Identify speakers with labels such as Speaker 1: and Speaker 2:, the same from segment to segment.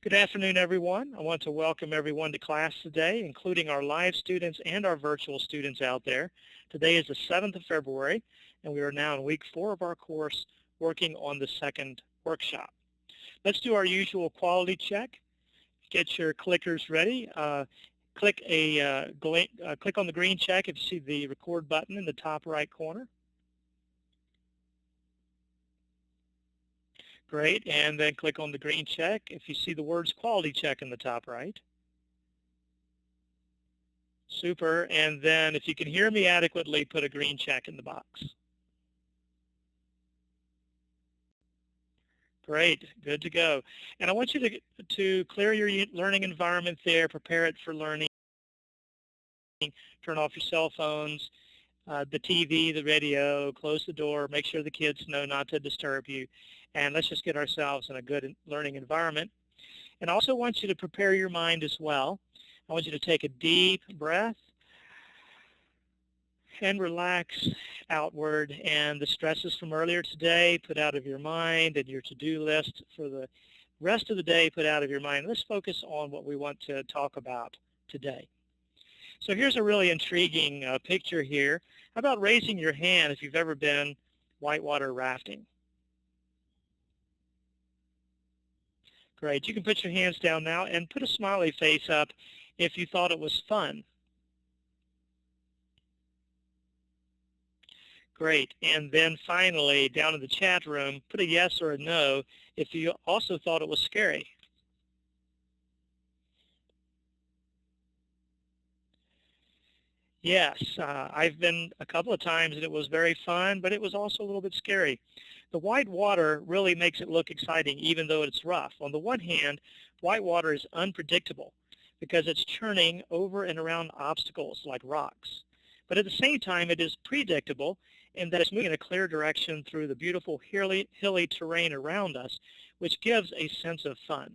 Speaker 1: Good afternoon, everyone. I want to welcome everyone to class today, including our live students and our virtual students out there. Today is the 7th of February, and we are now in week 4 of our course, working on the second workshop. Let's do our usual quality check. Get your clickers ready. Click on the green check if you see the record button in the top right corner. Great, and then click on the green check if you see the words quality check in the top right. Super, and then if you can hear me adequately, put a green check in the box. Great, good to go. And I want you to clear your learning environment there, prepare it for learning, turn off your cell phones, the TV, the radio, close the door, make sure the kids know not to disturb you, and let's just get ourselves in a good learning environment. And I also want you to prepare your mind as well. I want you to take a deep breath and relax outward, and the stresses from earlier today put out of your mind, and your to-do list for the rest of the day put out of your mind. Let's focus on what we want to talk about today. So here's a really intriguing picture here. How about raising your hand if you've ever been whitewater rafting? Great. You can put your hands down now and put a smiley face up if you thought it was fun. Great. And then finally, down in the chat room, put a yes or a no if you also thought it was scary. Yes, I've been a couple of times and it was very fun, but it was also a little bit scary. The white water really makes it look exciting even though it's rough. On the one hand, white water is unpredictable because it's churning over and around obstacles like rocks. But at the same time, it is predictable in that it's moving in a clear direction through the beautiful hilly terrain around us, which gives a sense of fun.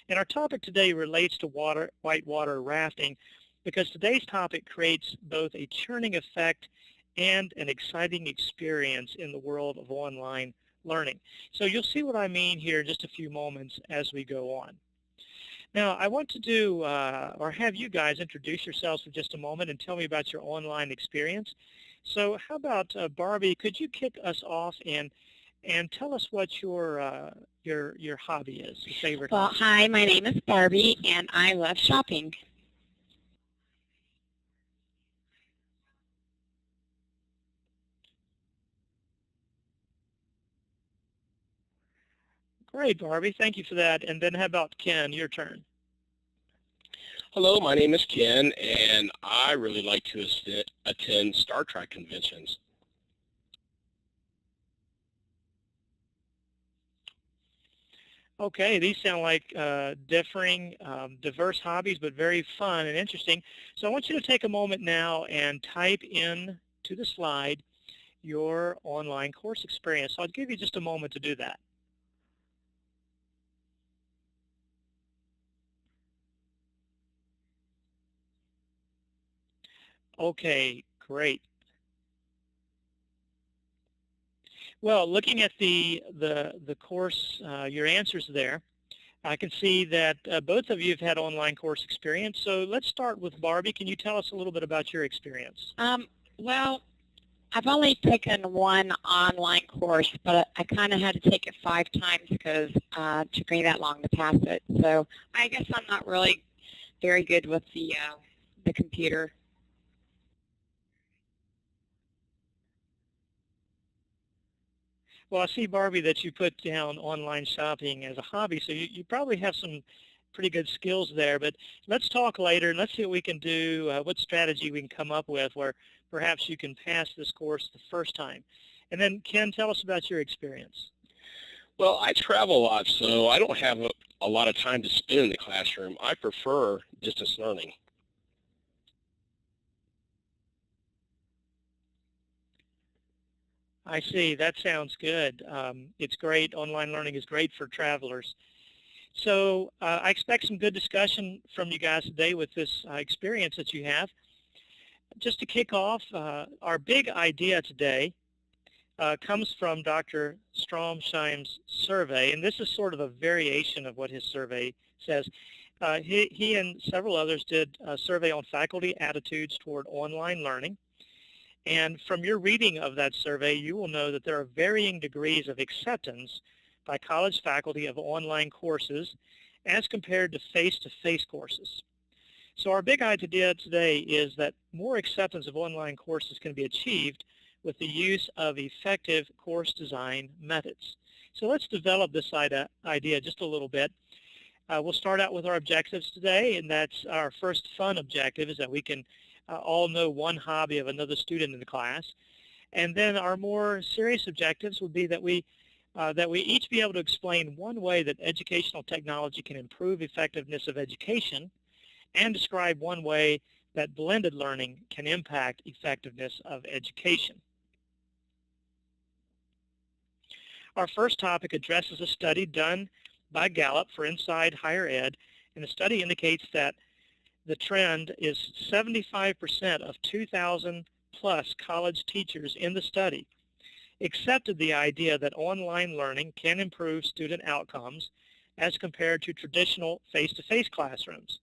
Speaker 1: And our topic today relates to whitewater rafting, because today's topic creates both a churning effect and an exciting experience in the world of online learning. So you'll see what I mean here in just a few moments as we go on. Now, I want to do, or have you guys introduce yourselves for just a moment and tell me about your online experience. So how about, Barbie, could you kick us off and tell us what your hobby is, your favorite
Speaker 2: Well,
Speaker 1: hobby?
Speaker 2: hi, my name is Barbie, and I love shopping.
Speaker 1: Great, Barbie. Thank you for that. And then how about Ken, your turn?
Speaker 3: Hello, my name is Ken, and I really like to attend Star Trek conventions.
Speaker 1: Okay, these sound like differing, diverse hobbies, but very fun and interesting. So I want you to take a moment now and type in to the slide your online course experience. So I'll give you just a moment to do that. Okay, great. Well, looking at the course, your answers there, I can see that both of you have had online course experience. So let's start with Barbie. Can you tell us a little bit about your experience?
Speaker 2: Well, I've only taken one online course, but I kind of had to take it 5 times because it took me that long to pass it. So I guess I'm not really very good with the computer.
Speaker 1: Well, I see, Barbie, that you put down online shopping as a hobby, so you probably have some pretty good skills there. But let's talk later, and let's see what we can do, what strategy we can come up with where perhaps you can pass this course the first time. And then, Ken, tell us about your experience.
Speaker 3: Well, I travel a lot, so I don't have a lot of time to spend in the classroom. I prefer distance learning.
Speaker 1: I see. That sounds good. It's great. Online learning is great for travelers. So I expect some good discussion from you guys today with this experience that you have. Just to kick off, our big idea today comes from Dr. Straumsheim's survey, and this is sort of a variation of what his survey says. He and several others did a survey on faculty attitudes toward online learning. And from your reading of that survey, you will know that there are varying degrees of acceptance by college faculty of online courses as compared to face-to-face courses. So our big idea today is that more acceptance of online courses can be achieved with the use of effective course design methods. So let's develop this idea just a little bit. We'll start out with our objectives today, and that's our first fun objective, is that we can all know one hobby of another student in the class. And then our more serious objectives would be that we each be able to explain one way that educational technology can improve effectiveness of education, and describe one way that blended learning can impact effectiveness of education. Our first topic addresses a study done by Gallup for Inside Higher Ed, and the study indicates that the trend is 75% of 2,000 plus college teachers in the study accepted the idea that online learning can improve student outcomes as compared to traditional face-to-face classrooms.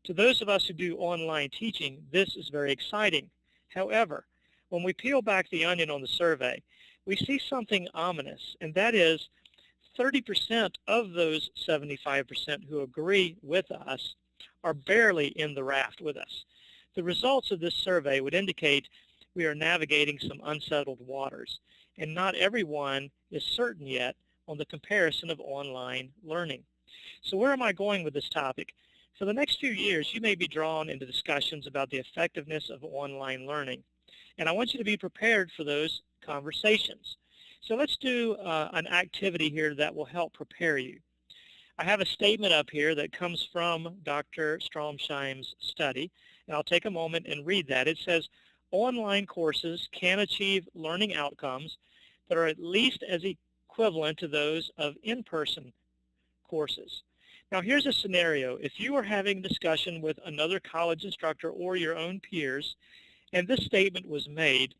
Speaker 1: To those of us who do online teaching, this is very exciting. However, when we peel back the onion on the survey, we see something ominous, and that is 30% of those 75% who agree with us are barely in the raft with us. The results of this survey would indicate we are navigating some unsettled waters, and not everyone is certain yet on the comparison of online learning. So where am I going with this topic? For the next few years, you may be drawn into discussions about the effectiveness of online learning, and I want you to be prepared for those conversations. So let's do an activity here that will help prepare you. I have a statement up here that comes from Dr. Straumsheim's study, and I'll take a moment and read that. It says, online courses can achieve learning outcomes that are at least as equivalent to those of in-person courses. Now here's a scenario. If you were having a discussion with another college instructor or your own peers, and this statement was made,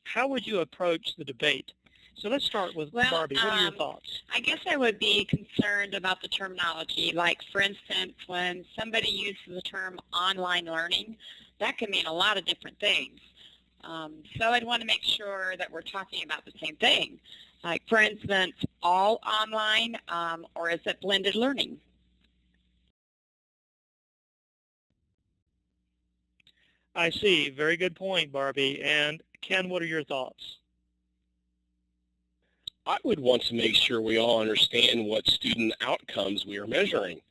Speaker 1: how would you approach the debate? So let's start with Barbie. What are your thoughts?
Speaker 2: I guess I would be concerned about the terminology. Like, for instance, when somebody uses the term online learning, that can mean a lot of different things. So I'd want to make sure that we're talking about the same thing. Like, for instance, all online, or is it blended learning?
Speaker 1: I see. Very good point, Barbie. And Ken, what are your thoughts?
Speaker 3: I would want to make sure we all understand what student outcomes we are measuring.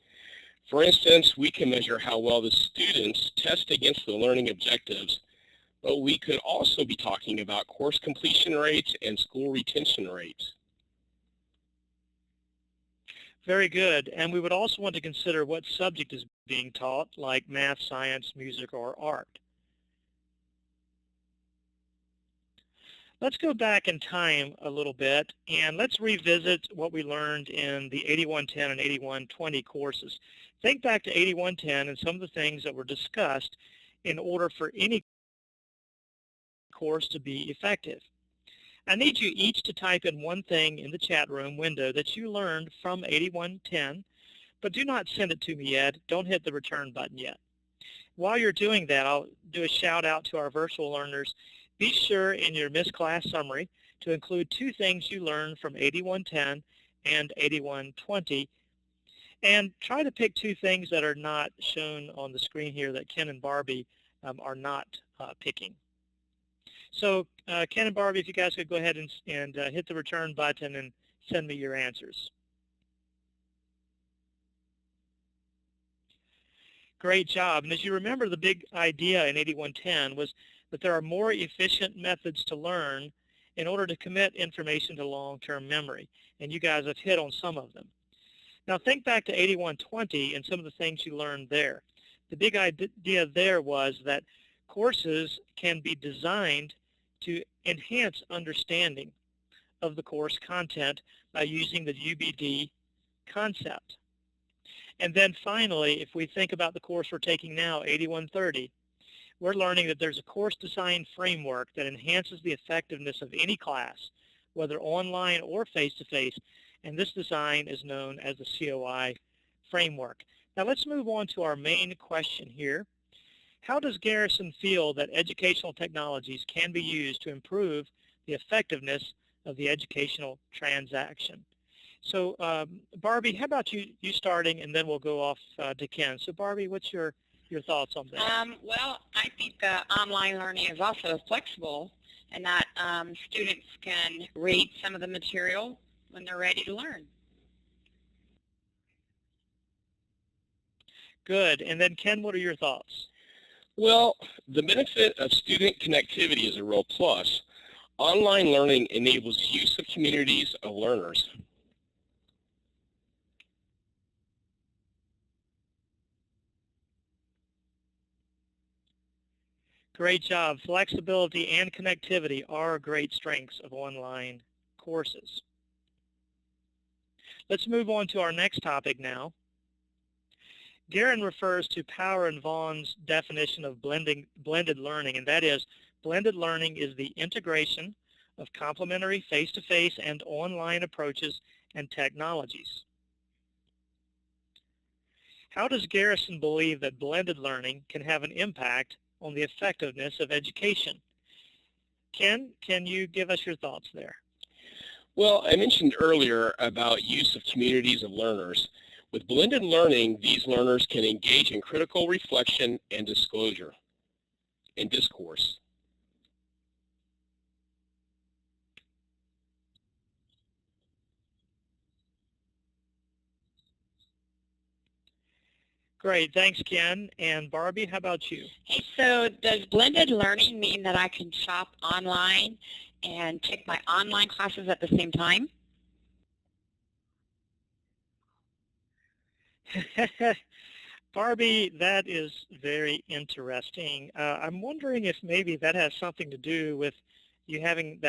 Speaker 3: For instance, we can measure how well the students test against the learning objectives, but we could also be talking about course completion rates and school retention rates.
Speaker 1: Very good. And we would also want to consider what subject is being taught, like math, science, music, or art. Let's go back in time a little bit, and let's revisit what we learned in the 8110 and 8120 courses. Think back to 8110 and some of the things that were discussed in order for any course to be effective. I need you each to type in one thing in the chat room window that you learned from 8110, but do not send it to me yet. Don't hit the return button yet. While you're doing that, I'll do a shout out to our virtual learners. Be sure in your missed class summary to include two things you learned from 8110 and 8120, and try to pick two things that are not shown on the screen here that Ken and Barbie are not picking. So Ken and Barbie, if you guys could go ahead and hit the return button and send me your answers. Great job. And as you remember, the big idea in 8110 was that there are more efficient methods to learn in order to commit information to long-term memory. And you guys have hit on some of them. Now think back to 8120 and some of the things you learned there. The big idea there was that courses can be designed to enhance understanding of the course content by using the UBD concept. And then finally, if we think about the course we're taking now, 8130, We're learning that there's a course design framework that enhances the effectiveness of any class, whether online or face-to-face, and this design is known as the COI framework. Now let's move on to our main question here. How does Garrison feel that educational technologies can be used to improve the effectiveness of the educational transaction? So Barbie, how about you starting, and then we'll go off to Ken. So Barbie, what's your thoughts on this?
Speaker 2: Well, I think that online learning is also flexible and that students can read some of the material when they're ready to learn.
Speaker 1: Good. And then Ken, what are your thoughts?
Speaker 3: Well, the benefit of student connectivity is a real plus. Online learning enables use of communities of learners.
Speaker 1: Great job. Flexibility and connectivity are great strengths of online courses. Let's move on to our next topic now. Guerin refers to Power and Vaughan's definition of blended learning, and that is, blended learning is the integration of complementary face-to-face and online approaches and technologies. How does Garrison believe that blended learning can have an impact on the effectiveness of education? Ken, can you give us your thoughts there?
Speaker 3: Well, I mentioned earlier about use of communities of learners. With blended learning, these learners can engage in critical reflection and disclosure and discourse.
Speaker 1: Great, thanks Ken. And Barbie, how about you?
Speaker 2: Hey, so does blended learning mean that I can shop online and take my online classes at the same time?
Speaker 1: Barbie, that is very interesting. I'm wondering if maybe that has something to do with you having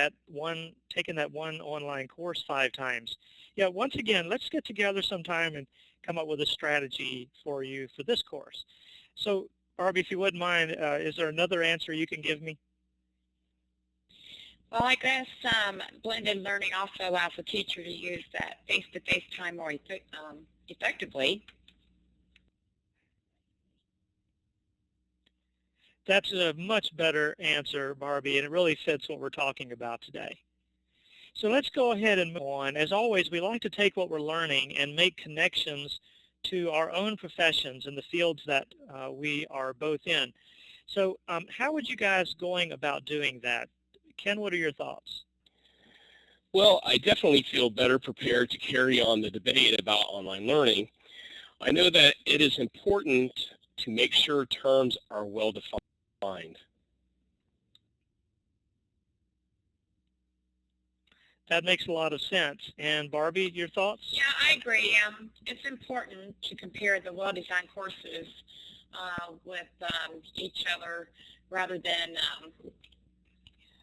Speaker 1: taken that one online course 5 times. Yeah, once again, let's get together sometime and come up with a strategy for you for this course. So, Barbie, if you wouldn't mind, is there another answer you can give me?
Speaker 2: Well, I guess blended learning also allows the teacher to use that face-to-face time more effectively.
Speaker 1: That's a much better answer, Barbie, and it really fits what we're talking about today. So let's go ahead and move on. As always, we like to take what we're learning and make connections to our own professions in the fields that we are both in. So how would you guys going about doing that? Ken, what are your thoughts?
Speaker 3: Well, I definitely feel better prepared to carry on the debate about online learning. I know that it is important to make sure terms are well defined.
Speaker 1: That makes a lot of sense. And Barbie, your thoughts?
Speaker 2: Yeah, I agree. It's important to compare the well-designed courses with each other rather than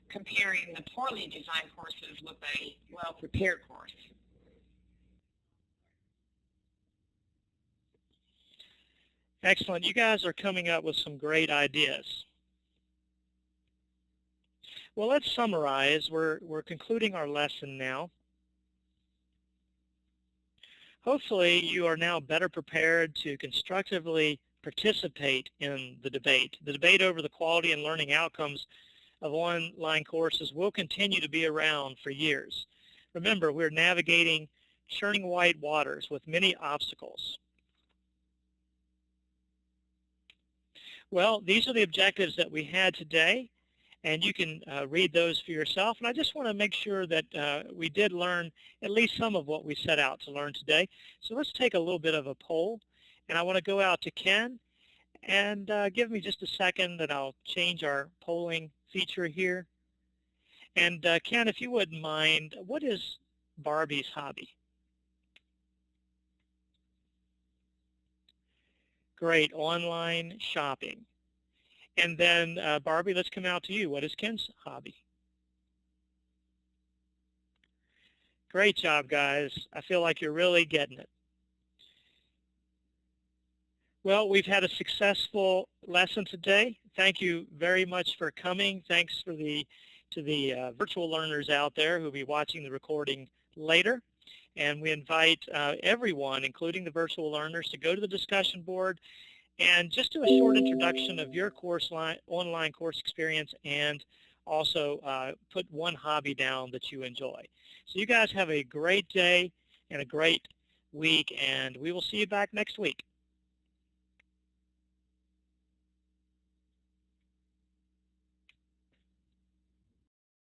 Speaker 2: comparing the poorly designed courses with a well-prepared course.
Speaker 1: Excellent. You guys are coming up with some great ideas. Well, let's summarize. We're concluding our lesson now. Hopefully, you are now better prepared to constructively participate in the debate. The debate over the quality and learning outcomes of online courses will continue to be around for years. Remember, we're navigating churning white waters with many obstacles. Well, these are the objectives that we had today, and you can read those for yourself. And I just want to make sure that we did learn at least some of what we set out to learn today. So let's take a little bit of a poll, and I want to go out to Ken, and give me just a second that I'll change our polling feature here. And Ken, if you wouldn't mind, what is Barbie's hobby? Great, online shopping. And then Barbie, let's come out to you. What is Ken's hobby? Great job, guys. I feel like you're really getting it. Well, we've had a successful lesson today. Thank you very much for coming. Thanks to the virtual learners out there who will be watching the recording later. And we invite everyone, including the virtual learners, to go to the discussion board and just do a short introduction of your online course experience, and also put one hobby down that you enjoy. So you guys have a great day and a great week, and we will see you back next week.